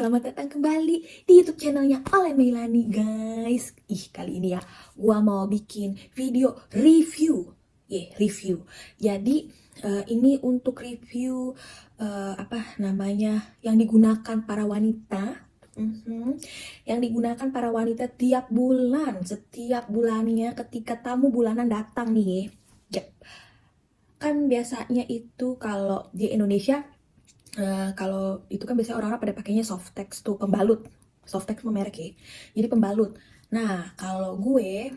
selamat datang kembali di YouTube channelnya Oleh Meilani, guys. Kali ini ya, gua mau bikin video review. Review. Jadi, ini untuk review apa namanya yang digunakan para wanita. Yang digunakan para wanita tiap bulan, setiap bulannya ketika tamu bulanan datang nih. Yap. Kan biasanya itu kalau di Indonesia, kalau itu kan biasanya orang-orang pada pakainya Softex tuh, pembalut. Softex mah merek ya. Jadi pembalut. Nah, kalau gue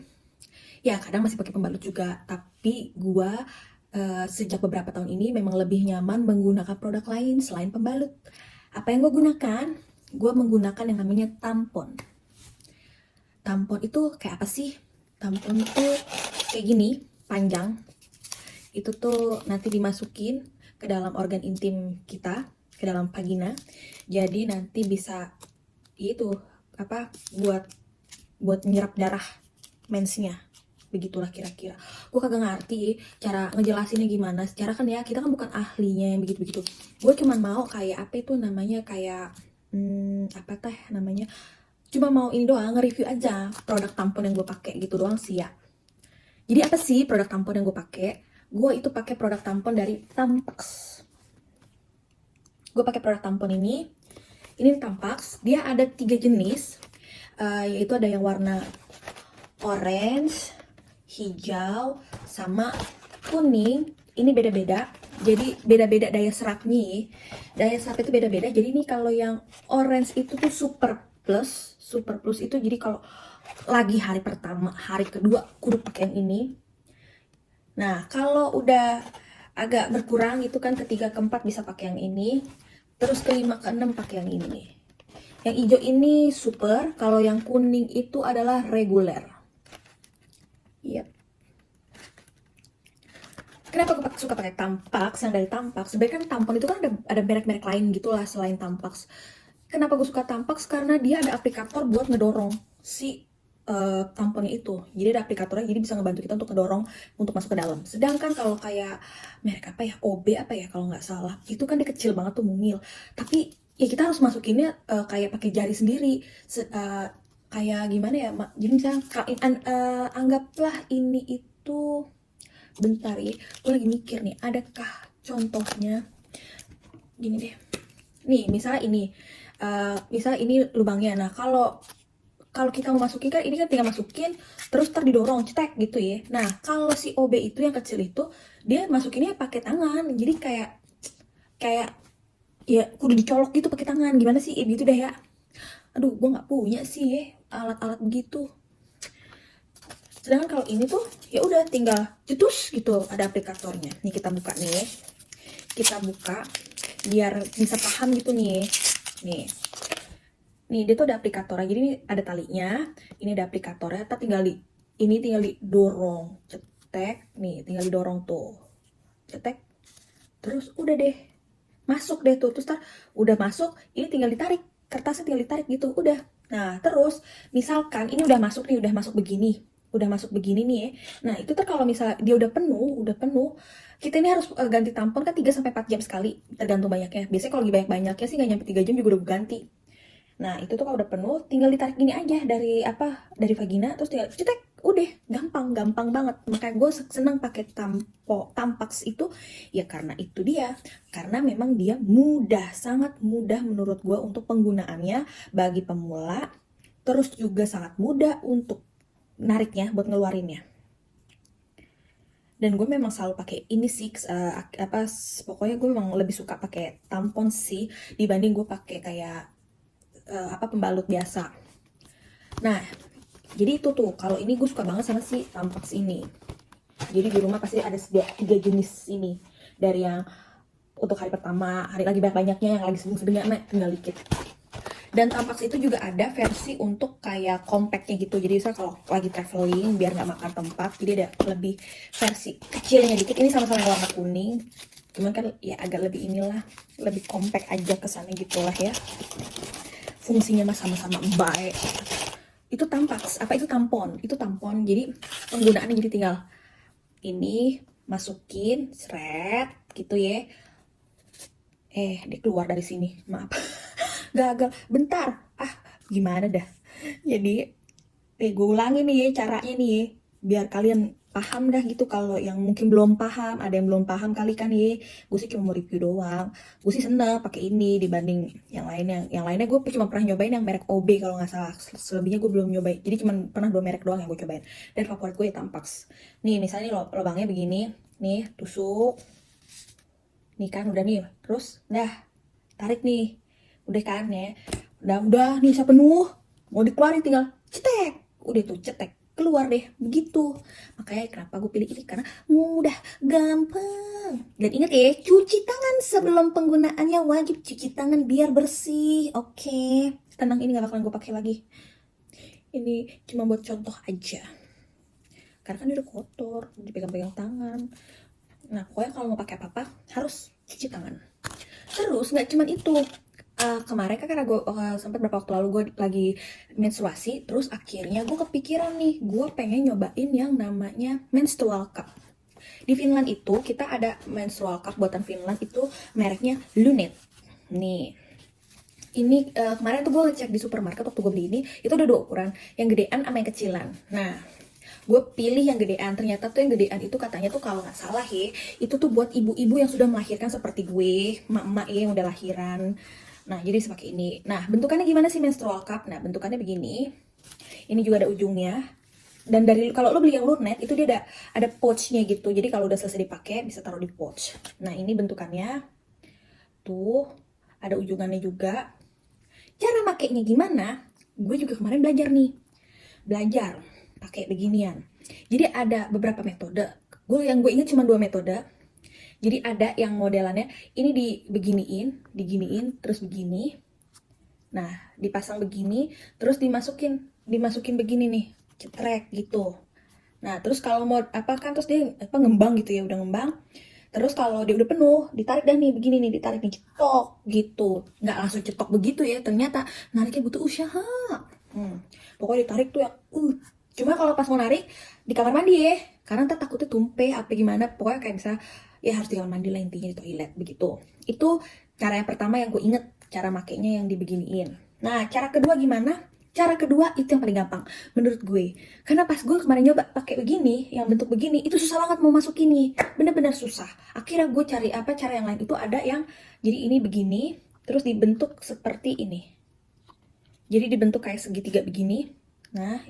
ya kadang masih pakai pembalut juga, tapi gue sejak beberapa tahun ini memang lebih nyaman menggunakan produk lain selain pembalut. Apa yang gue gunakan? Gue menggunakan yang namanya tampon. Tampon itu kayak apa sih? Tampon itu kayak gini, panjang. Itu tuh nanti dimasukin ke dalam organ intim kita, ke dalam vagina. Jadi nanti bisa itu apa buat nyerap darah mensnya. Begitulah kira-kira. Gue kagak ngerti cara ngejelasinnya gimana. Secara kan ya kita kan bukan ahlinya yang begitu-begitu. Gue cuman mau kayak apa itu namanya, kayak apa teh namanya, cuma mau ini doang, nge-review aja produk tampon yang gue pakai gitu doang sih ya. Jadi apa sih produk tampon yang gue pakai? Gue itu pakai produk tampon dari Tampax. Gue pakai produk tampon ini. Ini Tampax. Dia ada 3 jenis, yaitu ada yang warna orange, hijau, sama kuning. Ini beda-beda. Jadi beda-beda daya serapnya. Daya serap itu beda-beda. Jadi ini kalau yang orange itu tuh super plus. Super plus itu jadi kalau lagi hari pertama, hari kedua kudu pakai yang ini. Nah, kalau udah agak berkurang gitu kan, ketiga keempat bisa pakai yang ini. Terus kelima keenam pakai yang ini. Yang hijau ini super, kalau yang kuning itu adalah reguler. Iya. Kenapa aku suka pakai Tampax, yang dari Tampax? Sebenarnya kan tampon itu kan ada merek-merek lain gitulah selain Tampax. Kenapa gue suka Tampax? Karena dia ada aplikator buat ngedorong si tamponnya itu. Jadi ada aplikatornya, jadi bisa ngebantu kita untuk ngedorong untuk masuk ke dalam. Sedangkan kalau kayak merek apa ya, OB apa ya kalau nggak salah, itu kan dia kecil banget tuh, mungil. Tapi ya kita harus masukinnya kayak pakai jari sendiri. Kayak gimana ya, jadi misalnya anggaplah ini itu, bentar ya, gue lagi mikir nih, adakah contohnya gini deh. Nih, misalnya ini lubangnya. Nah, kalau kita mau masukin kan, ini kan tinggal masukin terus didorong cetek gitu ya. Nah, kalau si OB itu yang kecil itu dia masukinnya pakai tangan. Jadi kayak ya kudu dicolok gitu pakai tangan. Gimana sih gitu deh ya. Aduh, gue nggak punya sih ya alat-alat begitu. Sedangkan kalau ini tuh ya udah tinggal cetus gitu, ada aplikatornya. Nih kita buka nih. Kita buka biar bisa paham gitu nih. Nih, dia tuh ada aplikatornya. Jadi ini ada talinya, ini ada aplikatornya. Ini tinggal didorong, cetek. Nih, tinggal didorong tuh, cetek. Terus udah deh, masuk deh tuh. Terus udah masuk, ini tinggal ditarik. Kertasnya tinggal ditarik gitu, udah. Nah, terus misalkan ini udah masuk begini. Udah masuk begini nih ya. Nah, itu kalau misalnya dia udah penuh, kita ini harus ganti tampon kan 3-4 jam sekali, tergantung banyaknya. Biasanya kalau lagi banyak-banyaknya sih nggak nyampe 3 jam juga udah ganti. Nah, itu tuh kalau udah penuh, tinggal ditarik gini aja dari vagina, terus tinggal cetek, udah gampang banget. Makanya gue senang pakai Tampax itu ya karena itu dia. Karena memang dia mudah, sangat mudah menurut gue untuk penggunaannya bagi pemula. Terus juga sangat mudah untuk nariknya, buat ngeluarinnya. Dan gue memang selalu pakai ini sih, pokoknya gue memang lebih suka pakai tampon sih dibanding gue pakai kayak pembalut biasa. Nah, jadi itu tuh, kalau ini gue suka banget sama si Tampax ini. Jadi di rumah pasti ada 3 jenis ini. Dari yang untuk hari pertama, hari lagi banyak-banyaknya, yang lagi sedang-sedangnya, tinggal dikit. Dan Tampax itu juga ada versi untuk kayak compactnya gitu. Jadi misalnya kalau lagi traveling biar nggak makan tempat, jadi ada lebih versi kecilnya dikit. Ini sama-sama yang warna kuning, cuman kan ya agak lebih inilah, lebih compact aja kesannya gitulah ya. Fungsinya mah sama-sama baik. Itu Tampax, itu tampon. Jadi penggunaannya jadi tinggal ini masukin seret gitu ya. Dia keluar dari sini, maaf. gagal. Bentar, gimana dah. Jadi gue ulangi nih caranya nih, biar kalian paham dah gitu. Kalau yang mungkin belum paham, ada yang belum paham kali kan gue sih cuma mau review doang. Gue sih seneng pakai ini dibanding yang lainnya. Yang lainnya gue cuma pernah nyobain yang merek OB kalau nggak salah. Selebihnya gue belum nyobain. Jadi cuma pernah 2 merek doang yang gue cobain. Dan favorit gue ya Tampax. Nih misalnya lubangnya begini, nih tusuk. Nih kan udah nih, terus dah tarik nih, udah kan ya, udah nih penuh, mau dikeluarin tinggal cetek, udah tuh cetek keluar deh begitu. Makanya kenapa gue pilih ini, karena mudah, gampang. Dan ingat ya, cuci tangan sebelum penggunaannya, wajib cuci tangan biar bersih. Oke, tenang, ini gak bakalan gue pakai lagi, ini cuma buat contoh aja karena kan dia udah kotor, dipegang-pegang tangan. Nah pokoknya kalau mau pakai apa-apa harus cuci tangan. Terus nggak cuman itu, kemarin kan karena gue sempat beberapa waktu lalu gue lagi menstruasi, terus akhirnya gue kepikiran nih, gue pengen nyobain yang namanya menstrual cup. Di Finland itu kita ada menstrual cup buatan Finland, itu mereknya Lunet. Nih, ini kemarin tuh gue ngecek di supermarket waktu gue beli ini, itu ada 2 ukuran, yang gedean sama yang kecilan. Nah gue pilih yang gedean. Ternyata tuh yang gedean itu katanya tuh kalau nggak salah itu tuh buat ibu-ibu yang sudah melahirkan seperti gue, emak-emak yang udah lahiran. Nah jadi sepakai ini. Nah bentukannya gimana sih menstrual cup? Nah bentukannya begini. Ini juga ada ujungnya. Dan dari kalau lo beli yang Lunet itu dia ada pouchnya gitu. Jadi kalau udah selesai dipakai bisa taruh di pouch. Nah ini bentukannya tuh ada ujungannya juga. Cara makainya gimana? Gue juga kemarin belajar pakai beginian. Jadi ada beberapa metode. Yang gue ingat cuma 2 metode. Jadi ada yang modelannya ini diginiin, terus begini. Nah, dipasang begini, terus dimasukin begini nih, cetrek gitu. Nah, terus kalau mau apa kan, terus dia ngembang gitu ya, udah ngembang. Terus kalau dia udah penuh, ditarik dah nih begini nih, ditarik nih, cetok gitu. Nggak langsung cetok begitu ya, ternyata nariknya butuh usaha. Pokoknya ditarik tuh ya, cuma kalau pas mau narik di kamar mandi ya, karena ntar takutnya tumpeh apa gimana. Pokoknya kayak bisa ya harus di kamar mandi lah, intinya di toilet begitu. Itu cara yang pertama yang gue inget, cara makainya yang dibeginiin. Nah cara kedua gimana? Cara kedua itu yang paling gampang menurut gue, karena pas gue kemarin nyoba pakai begini, yang bentuk begini, itu susah banget mau masuk ini, bener-bener susah. Akhirnya gue cari cara yang lain. Itu ada yang jadi ini begini, terus dibentuk seperti ini. Jadi dibentuk kayak segitiga begini. Nah,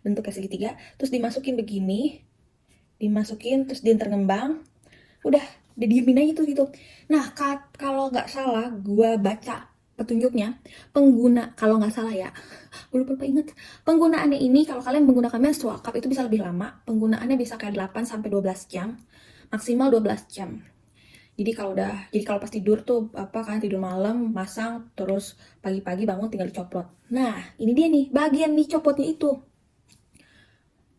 bentuk kayak segitiga. Terus dimasukin begini. Terus dia terngembang. Udah didiemin aja tuh gitu. Nah, kalau nggak salah, gue baca petunjuknya, kalau nggak salah ya, gue lupa inget. Penggunaannya ini, kalau kalian menggunakan menstrual cup itu bisa lebih lama. Penggunaannya bisa kayak 8-12 jam. Maksimal 12 jam. Jadi kalau pas tidur tuh tidur malam masang, terus pagi-pagi bangun tinggal dicopot. Nah ini dia nih bagian dicopotnya itu.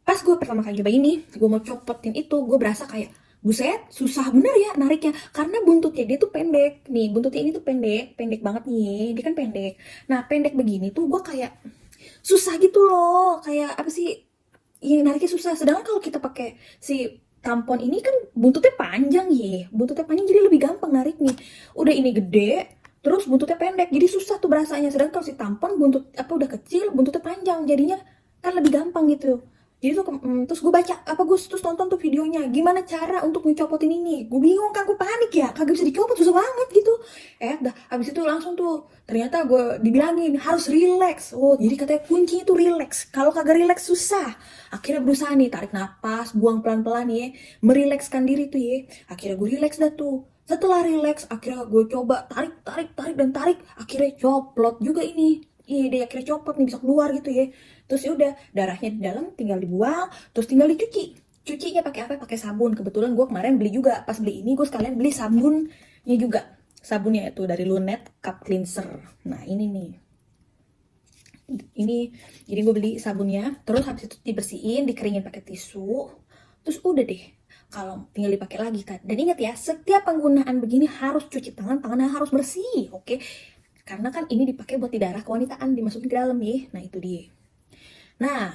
Pas gue pertama kali coba ini, gue mau copotin itu, gue berasa kayak buset, susah bener ya nariknya, karena buntutnya dia tuh pendek. Nih buntutnya ini tuh pendek banget nih, dia kan pendek. Nah pendek begini tuh gue kayak susah gitu loh, kayak apa sih, yang nariknya susah. Sedangkan kalau kita pakai si tampon ini kan buntutnya panjang jadi lebih gampang narik nih. Udah ini gede, terus buntutnya pendek, jadi susah tuh berasanya. Sedangkan kalau si tampon udah kecil, buntutnya panjang, jadinya kan lebih gampang gitu. Jadi tuh terus gue baca terus nonton tuh videonya gimana cara untuk ngecopotin ini. Gue bingung kan, gue panik ya, kagak bisa dicopot, susah banget gitu. Dah abis itu langsung tuh ternyata gue dibilangin harus relax. Oh jadi katanya kuncinya tuh relax, kalau kagak relax susah. Akhirnya berusaha nih, tarik napas, buang pelan-pelan ya, merilekskan diri tuh ya. Akhirnya gue relax dah tuh. Setelah relax, akhirnya gue coba tarik, akhirnya coplot juga ini. Iya deh, akhirnya copot nih, bisa keluar gitu ya. Terus ya udah, darahnya di dalam tinggal dibuang, terus tinggal dicuci. Cucinya pakai apa? Pakai sabun. Kebetulan gue kemarin beli juga, pas beli ini gue sekalian beli sabunnya juga. Sabunnya itu dari Lunet Cup Cleanser. Nah ini nih. Jadi gue beli sabunnya, terus habis itu dibersihin, dikeringin pakai tisu, terus udah deh. Kalau tinggal dipakai lagi kan. Dan ingat ya, setiap penggunaan begini harus cuci tangannya harus bersih, oke? Karena kan ini dipakai buat di darah kewanitaan, dimasukin ke dalam ya. Nah itu dia. Nah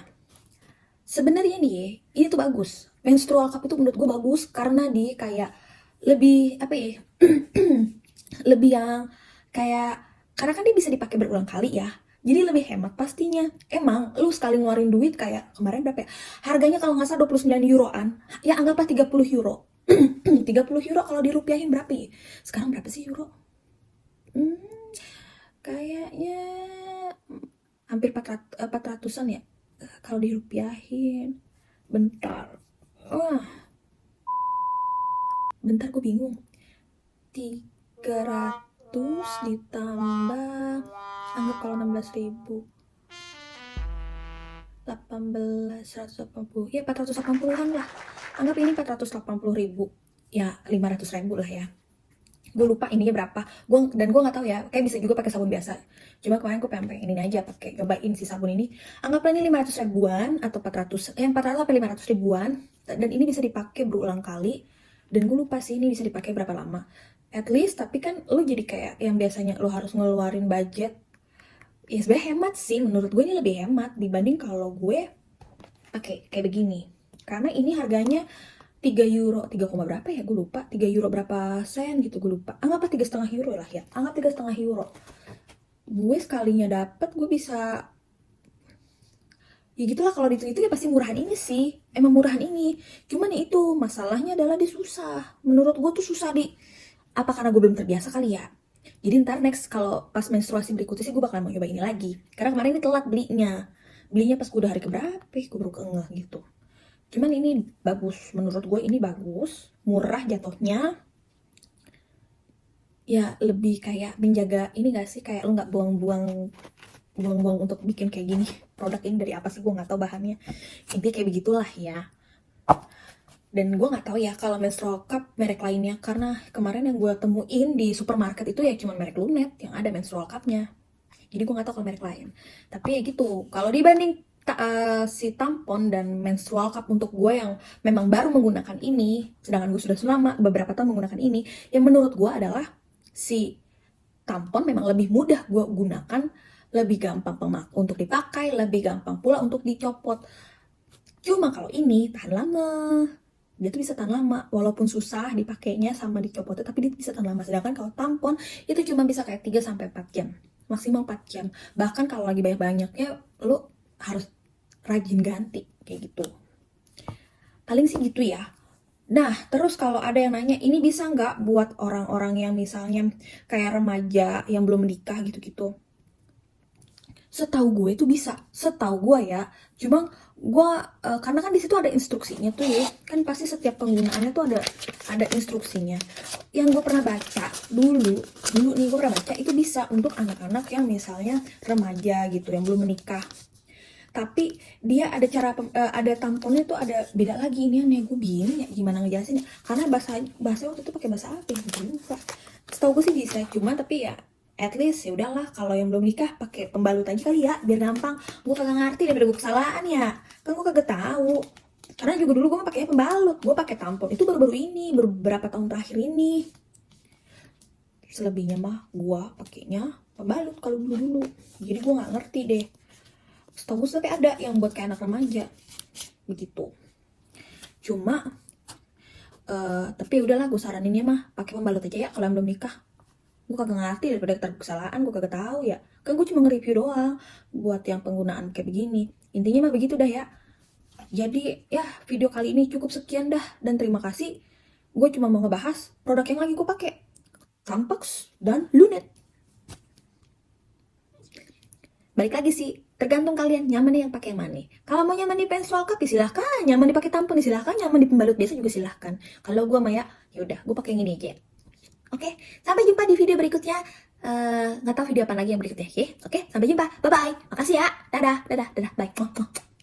sebenarnya nih ini tuh bagus. Menstrual cup itu menurut gue bagus karena dia kayak lebih lebih yang kayak Karena kan dia bisa dipakai berulang kali ya. Jadi lebih hemat pastinya. Emang lu sekali ngeluarin duit kayak kemarin berapa ya? Harganya kalau nggak salah 29 euroan. Ya anggaplah 30 euro. 30 euro kalau dirupiahin berapa ya? Sekarang berapa sih euro? Hmm, kayaknya hampir 400-an ya. Kalau dirupiahin. Bentar. Wah, bentar gue bingung. 300 ditambah, anggap kalau 16.000, 18, 180, ya 480-an lah. Anggap ini 480.000, ya 500.000 lah ya. Gue lupa ininya berapa. Gue nggak tahu ya. Kayak bisa juga pakai sabun biasa. Cuma kemarin gue pengen ini aja pakai cobain si sabun ini. Anggaplah ini 500 ribuan atau 400, 400 sampai 500 ribuan. Dan ini bisa dipakai berulang kali. Dan gue lupa sih ini bisa dipakai berapa lama. At least, tapi kan lo jadi kayak yang biasanya lo harus ngeluarin budget. Ya sebenarnya hemat sih. Menurut gue ini lebih hemat dibanding kalau gue pakai kayak begini. Karena ini harganya 3 euro, 3, berapa ya, gue lupa, 3 euro berapa sen gitu, gue lupa, anggaplah 3,5 euro lah ya, anggap 3,5 euro, gue sekalinya dapet, gue bisa, ya gitulah kalau itu ya pasti murahan ini sih, emang murahan ini, cuman ya itu, masalahnya adalah dia susah, menurut gue tuh susah apa karena gue belum terbiasa kali ya, jadi ntar next kalau pas menstruasi berikutnya sih gue bakal mau coba ini lagi, karena kemarin ini telat belinya pas gue udah hari keberapa, gue baru kengeh gitu. Cuman ini bagus, menurut gue ini bagus, murah jatuhnya. Ya lebih kayak menjaga ini gak sih, kayak lo gak buang-buang untuk bikin kayak gini. Produk ini dari apa sih, gue gak tahu bahannya. Intinya kayak begitulah ya. Dan gue gak tahu ya kalau menstrual cup merek lainnya, karena kemarin yang gue temuin di supermarket itu ya cuma merek Lunet yang ada menstrual cupnya. Jadi gue gak tahu kalau merek lain. Tapi ya gitu, kalau dibanding si tampon dan menstrual cup untuk gue yang memang baru menggunakan ini, sedangkan gue sudah selama beberapa tahun menggunakan ini, yang menurut gue adalah si tampon memang lebih mudah gue gunakan, lebih gampang untuk dipakai, lebih gampang pula untuk dicopot. Cuma kalau ini tahan lama, dia tuh bisa tahan lama, walaupun susah dipakainya sama dicopotnya, tapi dia bisa tahan lama. Sedangkan kalau tampon itu cuma bisa kayak 3-4 jam, maksimal 4 jam. Bahkan kalau lagi banyak-banyaknya, lo harus rajin ganti, kayak gitu. Paling sih gitu ya. Nah, terus kalau ada yang nanya, ini bisa nggak buat orang-orang yang misalnya kayak remaja yang belum menikah gitu-gitu? Setahu gue itu bisa, setahu gue ya. Cuma gue karena kan di situ ada instruksinya tuh ya, kan pasti setiap penggunaannya tuh ada instruksinya. Yang gue pernah baca dulu nih, gue pernah baca itu bisa untuk anak-anak yang misalnya remaja gitu, yang belum menikah. Tapi dia ada cara ada tamponnya tuh ada beda lagi, ini aneh, gue bingung ya gimana ngejelasin, karena bahasa waktu itu pakai bahasa apa ya, gue lupa. Setahu gue sih bisa, cuma tapi ya at least ya udahlah, kalau yang belum nikah pakai pembalut aja kali ya, biar gampang. Gue kagak ngerti daripada gue kesalahan ya, kan gue kagak tahu. Karena juga dulu gue pakai pembalut, gue pakai tampon itu baru-baru ini, beberapa tahun terakhir ini. Selebihnya mah gue pakainya pembalut kalau dulu, jadi gue nggak ngerti deh. Setahu gue tapi ada yang buat kayak anak remaja begitu. Cuma tapi udahlah, gue saraninnya mah pakai pembalut aja ya kalau yang belum nikah. Gue kagak ngerti daripada kesalahan, gue kagak tahu ya. Kan gue cuma nge-review doang buat yang penggunaan kayak begini. Intinya mah begitu dah ya. Jadi ya video kali ini cukup sekian dah, dan terima kasih. Gue cuma mau ngebahas produk yang lagi gue pakai, Tampax dan Lunet. Balik lagi sih, tergantung kalian nyaman yang pakai yang mana. Kalau mau nyaman di menstrual cup ya silahkan, nyaman dipakai tampon ya silahkan, nyaman di pembalut biasa juga silahkan. Kalau gue mah ya udah, gue pakai yang ini aja. Oke, sampai jumpa di video berikutnya. Nggak tahu video apa lagi yang berikutnya. Oke, sampai jumpa. Bye bye. Makasih ya. Dadah, bye.